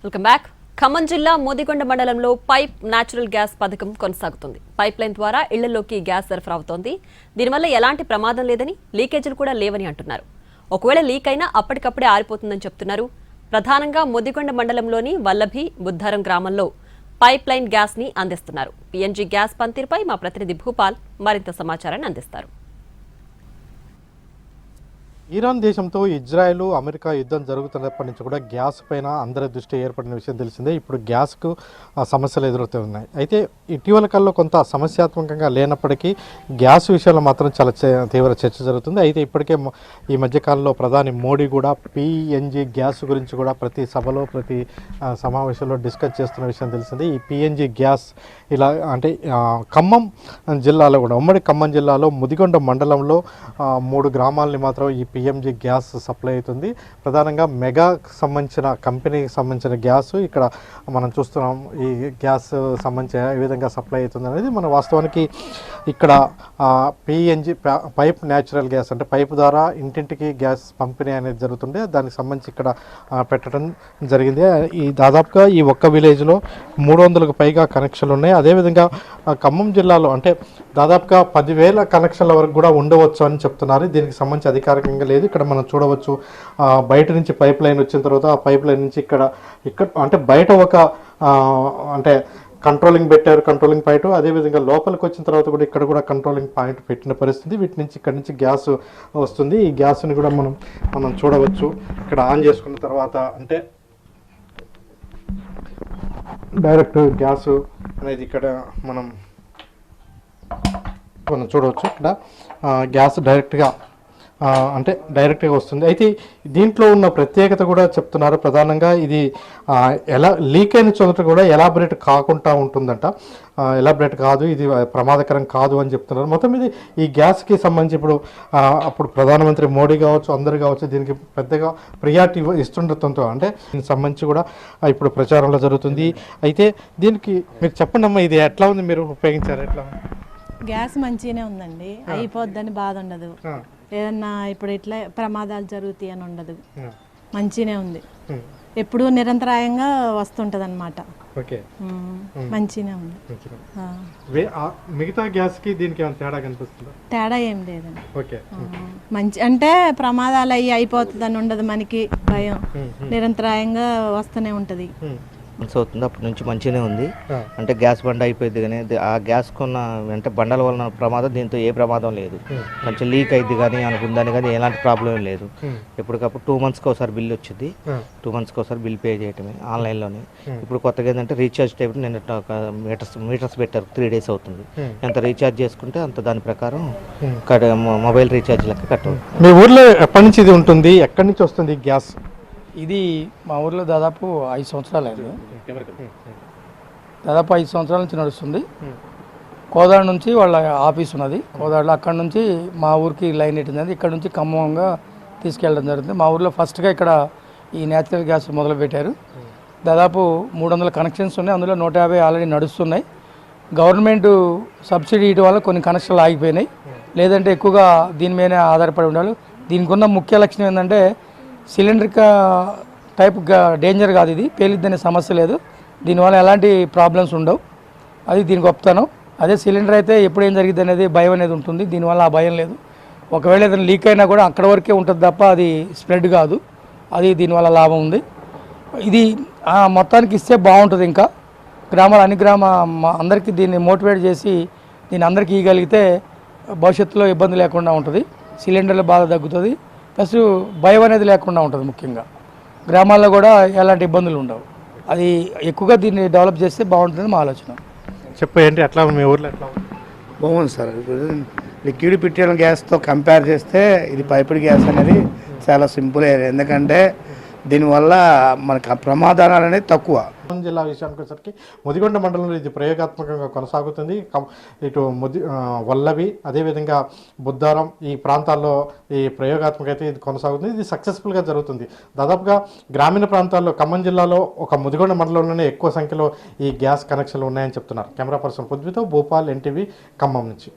Welcome back. Khammam జిల్లా మోదిగొండ మండలంలో pipe natural gas పథకం కొనసాగుతుంది. పైప్ లైన్ ద్వారా ఇళ్లలోకి గ్యాస్ సరఫరా అవుతోంది. దీనివల్ల ఎలాంటి ప్రమాదం లేదని, లీకేజీలు కూడా లేవని అంటున్నారు. ఒకవేళ లీక్ అయినా అప్పటికప్పుడే ఆరిపోతుందని చెప్తున్నారు. ప్రధానంగా మోదిగొండ మండలంలోని వల్లభి, బుద్ధారం గ్రామంలో పైప్ లైన్ గ్యాస్ ని అందిస్తున్నారు. పిఎన్జీ గ్యాస్ పంతిరిపై మా ప్రతినిధి భూపాల్ మరింత సమాచారాన్ని అందిస్తారు. ఇరాన్ దేశంతో ఇజ్రాయెల్, అమెరికా యుద్ధం జరుగుతున్నప్పటి నుంచి కూడా గ్యాస్ పైన అందరి దృష్టి ఏర్పడిన విషయం తెలిసిందే. ఇప్పుడు గ్యాస్కు సమస్యలు ఎదురవుతున్నాయి. అయితే ఇటీవల కాలంలో కొంత సమస్యాత్మకంగా లేనప్పటికీ గ్యాస్ విషయంలో మాత్రం చాలా తీవ్ర చర్చ జరుగుతుంది. అయితే ఇప్పటికే ఈ మధ్యకాలంలో ప్రధాని మోడీ కూడా పిఎన్జీ గ్యాస్ గురించి కూడా ప్రతి సభలో, ప్రతి సమావేశంలో డిస్కస్ చేస్తున్న విషయం తెలిసిందే. ఈ పిఎన్జీ గ్యాస్ ఇలా అంటే ఖమ్మం జిల్లాలో కూడా, ఉమ్మడి ఖమ్మం జిల్లాలో ముదిగొండ మండలంలో 3 గ్రామాలని మాత్రం ఈ పిఎంజీ గ్యాస్ సప్లై అవుతుంది. ప్రధానంగా మెగాకు సంబంధించిన కంపెనీకి సంబంధించిన గ్యాస్ ఇక్కడ మనం చూస్తున్నాం. ఈ గ్యాస్ సంబంధించి ఏ విధంగా సప్లై అవుతుంది అనేది మన వాస్తవానికి ఇక్కడ పిఎన్జీ పైప్ న్యాచురల్ గ్యాస్ అంటే పైపు ద్వారా ఇంటింటికి గ్యాస్ పంపిణీ అనేది జరుగుతుండే. దానికి సంబంధించి ఇక్కడ పెట్టడం జరిగింది. ఈ దాదాపుగా ఈ ఒక్క విలేజ్లో 300కు పైగా కనెక్షన్లు ఉన్నాయి. అదేవిధంగా ఖమ్మం జిల్లాలో అంటే దాదాపుగా 10,000 కనెక్షన్ల వరకు కూడా ఉండవచ్చు అని చెప్తున్నారు. దీనికి సంబంధించి అధికారికంగా లేదు. ఇక్కడ మనం చూడవచ్చు, బయట నుంచి పైప్ లైన్ వచ్చిన తర్వాత ఆ పైప్ లైన్ నుంచి ఇక్కడ అంటే బయట ఒక అంటే కంట్రోలింగ్ పెట్టారు, కంట్రోలింగ్ పాయింట్. అదేవిధంగా లోపలికి వచ్చిన తర్వాత కూడా ఇక్కడ కూడా కంట్రోలింగ్ పాయింట్ పెట్టిన పరిస్థితి. వీటి నుంచి ఇక్కడ నుంచి గ్యాస్ వస్తుంది. ఈ గ్యాస్ని కూడా మనం చూడవచ్చు. ఇక్కడ ఆన్ చేసుకున్న తర్వాత అంటే డైరెక్ట్ గ్యాస్ అనేది ఇక్కడ మనం చూడవచ్చు. ఇక్కడ గ్యాస్ డైరెక్ట్గా వస్తుంది. అయితే దీంట్లో ఉన్న ప్రత్యేకత కూడా చెప్తున్నారు. ప్రధానంగా ఇది ఎలా లీక్ అయిన చోట కూడా ఎలాబరేట్ కాకుండా ఉంటుందంట. ఎలాబరేట్ కాదు, ఇది ప్రమాదకరం కాదు అని చెప్తున్నారు. మొత్తం ఇది ఈ గ్యాస్కి సంబంధించి అప్పుడు ప్రధానమంత్రి మోడీ కావచ్చు, అందరు కావచ్చు, దీనికి పెద్దగా ప్రియారిటీ ఇస్తుండటంతో అంటే దీనికి సంబంధించి కూడా ఇప్పుడు ప్రచారంలో జరుగుతుంది. అయితే దీనికి మీరు చెప్పండి అమ్మా, ఇది ఎట్లా ఉంది, మీరు ఉపయోగించారు ఎట్లా? గ్యాస్ మంచిగానే ఉందండి, అయిపోద్దని బాధ ఉండదు. ఏదన్నా ఇప్పుడు ఇట్లా ప్రమాదాలు జరుగుతాయి అని ఉండదు, మంచిగానే ఉంది. ఎప్పుడు నిరంతరాయంగా వస్తుంటది అనమాట. మంచిగానే ఉంది. మిగతా గ్యాస్ కి దీనికి తేడా కనిపిస్తుందా? తేడా ఏం లేదండి. మంచి అంటే ప్రమాదాలు అయిపోతుంది అని ఉండదు, మనకి భయం. నిరంతరాయంగా వస్తూనే ఉంటది. అవుతుంది. అప్పటి నుంచి మంచిగానే ఉంది. అంటే గ్యాస్ బండ అయిపోయింది, కానీ ఆ గ్యాస్ కొన్న అంటే బండల వలన ప్రమాదం, దీంతో ఏ ప్రమాదం లేదు. కొంచెం లీక్ అయింది కానీ అనుకుందని కానీ ఎలాంటి ప్రాబ్లం లేదు. ఎప్పటికప్పుడు 2 మంత్స్కి ఒకసారి బిల్ వచ్చింది. 2 మంత్స్కి ఒకసారి బిల్ పే చేయటమే ఆన్లైన్లోనే. ఇప్పుడు కొత్తగా ఏంటంటే రీఛార్జ్ టైప్ నిన్న మీటర్స్ పెట్టారు. 3 days అవుతుంది. ఎంత రీఛార్జ్ చేసుకుంటే అంత దాని ప్రకారం మొబైల్ రీఛార్జ్ లెక్క కట్టవచ్చు. మీ ఊర్లో ఎప్పటి నుంచి ఇది ఉంటుంది, ఎక్కడి నుంచి వస్తుంది గ్యాస్? ఇది మా ఊర్లో దాదాపు 5 సంవత్సరాలు అయింది. దాదాపు 5 సంవత్సరాల నుంచి నడుస్తుంది. కోదాడ నుంచి వాళ్ళ ఆఫీస్ ఉన్నది. కోదాడలో అక్కడ నుంచి మా ఊరికి లైన్ ఇట్టింది. ఇక్కడ నుంచి ఖమ్మంగా తీసుకెళ్ళడం జరుగుతుంది. మా ఊర్లో ఫస్ట్గా ఇక్కడ ఈ న్యాచురల్ గ్యాస్ మొదలుపెట్టారు. దాదాపు 300 కనెక్షన్స్ ఉన్నాయి. అందులో 150 ఆల్రెడీ నడుస్తున్నాయి. గవర్నమెంట్ సబ్సిడీ ఇవ్వడం వల్ల కొన్ని కనెక్షన్లు ఆగిపోయినాయి. లేదంటే ఎక్కువగా దీని మీదనే ఆధారపడి ఉండాలి. దీనికి ఉన్న ముఖ్య లక్షణం ఏంటంటే సిలిండర్ టైప్ డేంజర్ కాదు, ఇది పేలిద్దనే సమస్య లేదు. దీనివల్ల ఎలాంటి ప్రాబ్లమ్స్ ఉండవు. అది దీని గొప్పతనం. అదే సిలిండర్ అయితే ఎప్పుడు ఏం జరిగింది అనేది భయం అనేది ఉంటుంది. దీనివల్ల ఆ భయం లేదు. ఒకవేళ ఏదైనా లీక్ అయినా కూడా అక్కడ వరకే ఉంటుంది తప్ప అది స్ప్రెడ్ కాదు. అది దీనివల్ల లాభం ఉంది. ఇది మొత్తానికి ఇస్తే బాగుంటుంది. ఇంకా అన్ని అందరికీ దీన్ని మోటివేట్ చేసి దీన్ని అందరికీ ఇవ్వగలిగితే భవిష్యత్తులో ఇబ్బంది లేకుండా ఉంటుంది. సిలిండర్ల బాధ తగ్గుతుంది, ప్లస్ భయం అనేది లేకుండా ఉంటుంది. ముఖ్యంగా గ్రామాల్లో కూడా ఎలాంటి ఇబ్బందులు ఉండవు. అది ఎక్కువగా దీన్ని డెవలప్ చేస్తే బాగుంటుంది మా ఆలోచన. ఏంటి ఎట్లా మీ ఊర్లో ఎట్లా బాగుంది సార్. లిక్విడ్ పెట్రోల్ గ్యాస్తో కంపేర్ చేస్తే ఇది పైపుడ్ గ్యాస్ అనేది చాలా సింపుల్. ఎందుకంటే దీనివల్ల మనకు ప్రమాదాలు అనేది తక్కువ. జిల్లా విషయానికి వచ్చేసరికి ముదిగొండ మండలంలో ఇది ప్రయోగాత్మకంగా కొనసాగుతుంది. ఇటు వల్లవి, అదేవిధంగా బుద్ధారం, ఈ ప్రాంతాల్లో ఈ ప్రయోగాత్మకత ఇది కొనసాగుతుంది. ఇది సక్సెస్ఫుల్గా జరుగుతుంది. దాదాపుగా గ్రామీణ ప్రాంతాల్లో ఖమ్మం జిల్లాలో ఒక ముదిగొండ మండలంలోనే ఎక్కువ సంఖ్యలో ఈ గ్యాస్ కనెక్షన్లు ఉన్నాయని చెప్తున్నారు. కెమెరా పర్సన్ పృథ్వీతో భూపాల్, ఎన్టీవీ, ఖమ్మం నుంచి.